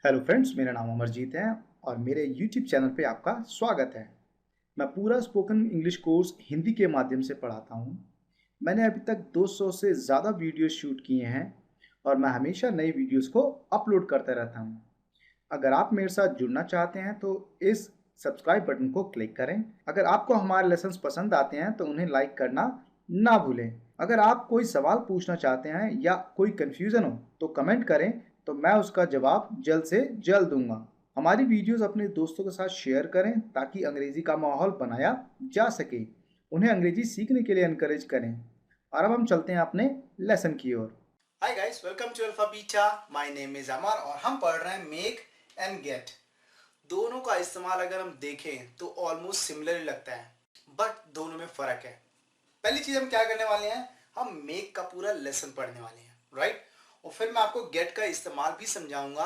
Hello friends, मेरा नाम अमरजीत है और मेरे यूट्यूब चैनल पे आपका स्वागत है। मैं पूरा स्पोकन इंग्लिश कोर्स हिंदी के माध्यम से पढ़ाता हूँ। मैंने अभी तक 200 से ज़्यादा वीडियो शूट किए हैं और मैं हमेशा नई वीडियोस को अपलोड करता रहता हूँ। अगर आप मेरे साथ जुड़ना चाहते हैं तो इस सब्सक्राइब बटन को क्लिक करें। अगर आपको हमारे लेसन्स पसंद आते हैं तो उन्हें लाइक करना ना भूलें। अगर आप कोई सवाल पूछना चाहते हैं या कोई कन्फ्यूज़न हो तो कमेंट करें, तो मैं उसका जवाब जल्द से जल्द दूंगा। हमारी वीडियोस अपने दोस्तों के साथ शेयर करें ताकि अंग्रेजी का माहौल बनाया जा सके। उन्हें अंग्रेजी सीखने के लिए एनकरेज करें। और अब हम चलते हैं अपने लेसन की ओर। Hi guys, welcome to Alpha Beta. My name is Amar और हम पढ़ रहे हैं मेक एंड गेट। दोनों का इस्तेमाल अगर हम देखें तो ऑलमोस्ट सिमिलर ही लगता है, बट दोनों में फर्क है। पहली चीज हम क्या करने वाले हैं, हम मेक का पूरा लेसन पढ़ने वाले हैं, राइट। और फिर मैं आपको गेट का इस्तेमाल भी समझाऊंगा,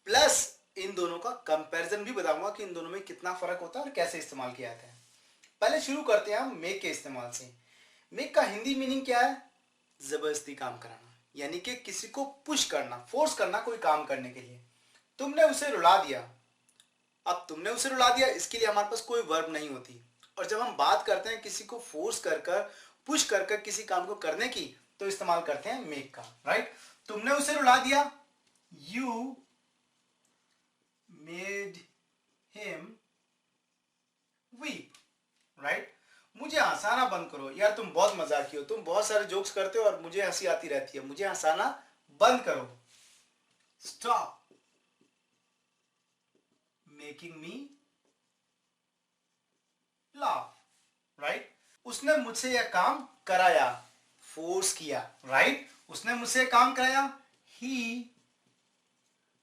प्लस इन दोनों का कंपैरिजन भी बताऊंगा कि इन दोनों में कितना फर्क होता है और कैसे इस्तेमाल किया जाता है। पहले शुरू करते हैं हम मेक के इस्तेमाल से। मेक का हिंदी मीनिंग क्या है? जबरदस्ती काम कराना, यानी कि किसी को पुश करना, फोर्स करना कोई काम करने के लिए। तुमने उसे रुला दिया। अब तुमने उसे रुला दिया, इसके लिए हमारे पास कोई वर्ब नहीं होती। और जब हम बात करते हैं किसी को फोर्स कर कर, पुश कर कर किसी काम को करने की, तो इस्तेमाल करते हैं मेक का, राइट। तुमने उसे रुला दिया, you made him weep, right. मुझे हंसाना बंद करो। यार तुम बहुत मजाकी हो, तुम बहुत सारे जोक्स करते हो और मुझे हंसी आती रहती है। मुझे हंसाना बंद करो। Stop making me laugh, right. उसने मुझसे यह काम कराया, फोर्स किया, राइट। उसने मुझसे काम कराया, ही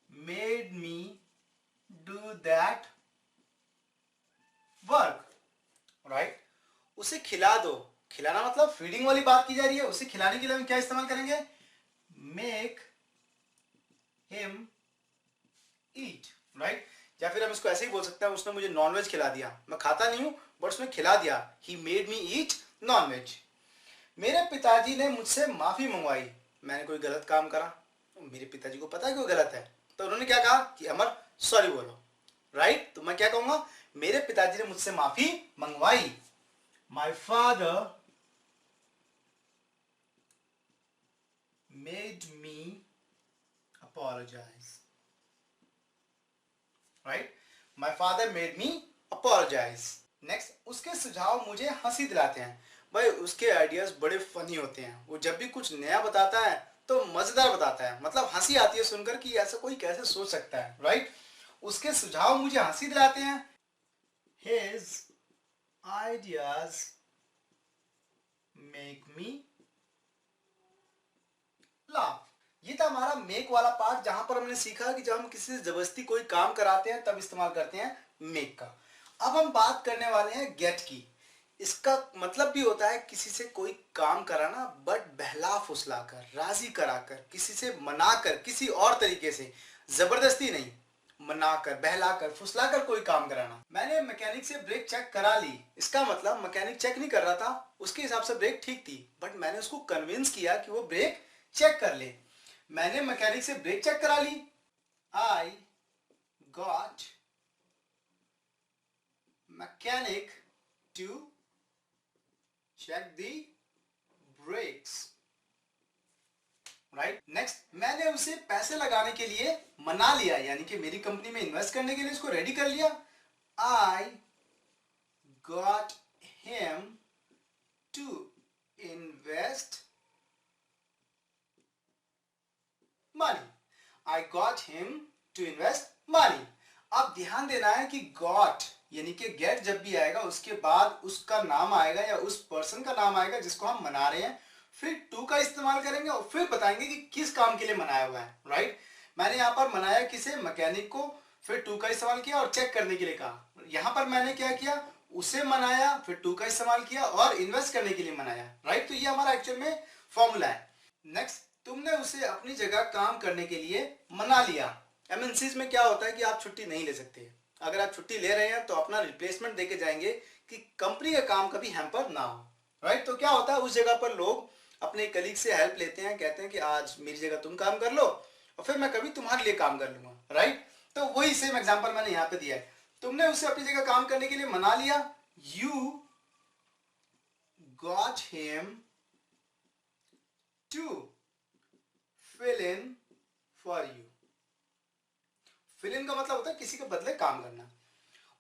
made me do that work, right. उसे खिला दो। खिलाना मतलब फीडिंग वाली बात की जा रही है। उसे खिलाने के लिए हम क्या इस्तेमाल करेंगे? मेक हिम ईट, राइट। या फिर हम इसको ऐसे ही बोल सकते हैं, उसने मुझे नॉनवेज खिला दिया। मैं खाता नहीं हूं, बट उसने खिला दिया। He made me eat nonveg. मेरे पिताजी ने मुझसे माफी मंगवाई। मैंने कोई गलत काम करा, मेरे पिताजी को पता है कोई गलत है, तो उन्होंने क्या कहा कि अमर सॉरी बोलो, राइट। तो मैं क्या कहूंगा? मेरे पिताजी ने मुझसे माफी मंगवाई। My father made me apologize, right. My father made me apologize। Next, उसके सुझाव मुझे हंसी दिलाते हैं। भाई उसके आइडियाज बड़े फनी होते हैं। वो जब भी कुछ नया बताता है तो मजेदार बताता है, मतलब हंसी आती है सुनकर कि ऐसा कोई कैसे सोच सकता है, राइट। उसके सुझाव मुझे हंसी दिलाते हैं। His ideas make me laugh। ये था हमारा मेक वाला पार्ट, जहां पर हमने सीखा कि जब हम किसी से जबरदस्ती कोई काम कराते हैं तब इस्तेमाल करते हैं मेक का। अब हम बात करने वाले हैं गेट की। इसका मतलब भी होता है किसी से कोई काम कराना, बट बहला फुसलाकर, राजी कराकर, किसी से मनाकर, किसी और तरीके से, जबरदस्ती नहीं, मनाकर, बहलाकर, फुसलाकर कोई काम कराना। मैंने मैकेनिक से ब्रेक चेक करा ली। इसका मतलब मैकेनिक चेक नहीं कर रहा था, उसके हिसाब से ब्रेक ठीक थी, बट मैंने उसको कन्विंस किया कि वो ब्रेक चेक कर ले। मैंने मैकेनिक से ब्रेक चेक करा ली। I got mechanic to check the brakes, right. Next, मैंने उसे पैसे लगाने के लिए मना लिया, यानी कि मेरी कंपनी में इन्वेस्ट करने के लिए उसको रेडी कर लिया। I got him to invest money. I got him to invest money. अब ध्यान देना है कि गॉट यानी कि गेट जब भी आएगा उसके बाद उसका नाम आएगा या उस पर्सन का नाम आएगा जिसको हम मना रहे हैं, फिर टू का इस्तेमाल करेंगे और फिर बताएंगे कि किस काम के लिए मनाया हुआ है, राइट। मैंने यहाँ पर मनाया किसे? मैकेनिक को, फिर टू का इस्तेमाल किया और चेक करने के लिए कहा। यहाँ पर मैंने क्या किया? उसे मनाया, फिर टू का इस्तेमाल किया और इन्वेस्ट करने के लिए मनाया, राइट। तो ये हमारा एक्चुअल में फॉर्मूला है। नेक्स्ट, तुमने उसे अपनी जगह काम करने के लिए मना लिया। एमएनसीज में क्या होता है कि आप छुट्टी नहीं ले सकते। अगर आप छुट्टी ले रहे हैं तो अपना रिप्लेसमेंट देके जाएंगे कि कंपनी का काम कभी हैम्पर ना हो, राइट। तो क्या होता है, उस जगह पर लोग अपने कलीग से हेल्प लेते हैं, कहते हैं कि आज मेरी जगह तुम काम कर लो और फिर मैं कभी तुम्हारे लिए काम कर लूंगा। राइट। तो वही सेम एग्जांपल मैंने यहां पे दिया है। तुमने उसे अपनी जगह काम करने के लिए मना लिया, you got him to fill in for you. Fill in का मतलब होता है किसी के बदले काम करना।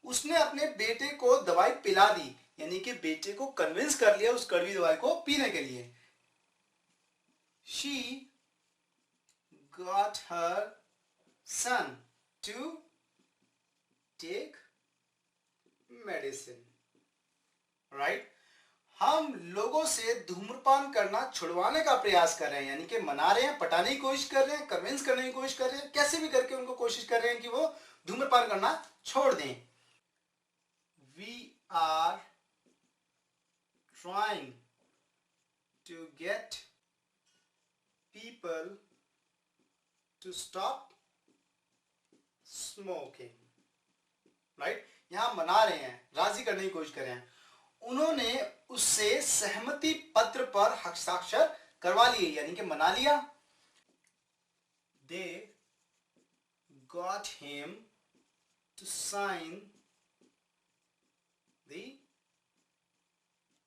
उसने अपने बेटे को दवाई पिला दी, यानी कि बेटे को कन्विंस कर लिया उस कड़वी दवाई को पीने के लिए। She got her son to take medicine, right. हम लोगों से धूम्रपान करना छुड़वाने का प्रयास कर रहे हैं, यानी कि मना रहे हैं, पटाने की कोशिश कर रहे हैं, कन्विंस करने की कोशिश कर रहे हैं, कैसे भी करके उनको कोशिश कर रहे हैं कि वो धूम्रपान करना छोड़ दें। We are trying to get people to stop smoking, right? यहां मना रहे हैं, राजी करने की कोशिश कर रहे हैं। उन्होंने उससे सहमति पत्र पर हस्ताक्षर करवा लिए, यानी कि मना लिया। They got him to sign the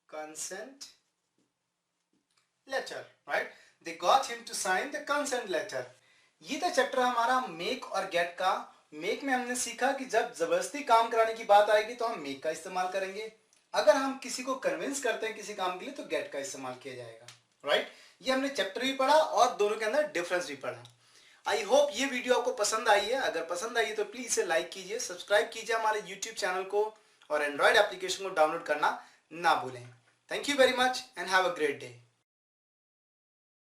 consent letter, right? They got him to sign the consent letter. ये था चैप्टर हमारा मेक और गेट का। मेक में हमने सीखा कि जब जबरदस्ती काम कराने की बात आएगी तो हम मेक का इस्तेमाल करेंगे। अगर हम किसी को कन्विंस करते हैं किसी काम के लिए तो गेट का इस्तेमाल किया जाएगा, राइट। ये हमने चैप्टर भी पढ़ा और दोनों के अंदर डिफरेंस भी पढ़ा। आई होप ये वीडियो आपको पसंद आई है। अगर पसंद आई है तो प्लीज इसे लाइक कीजिए, सब्सक्राइब कीजिए हमारे यूट्यूब चैनल को और एंड्रॉइड एप्लीकेशन को डाउनलोड करना ना भूलें। Thank you very much and have a great day.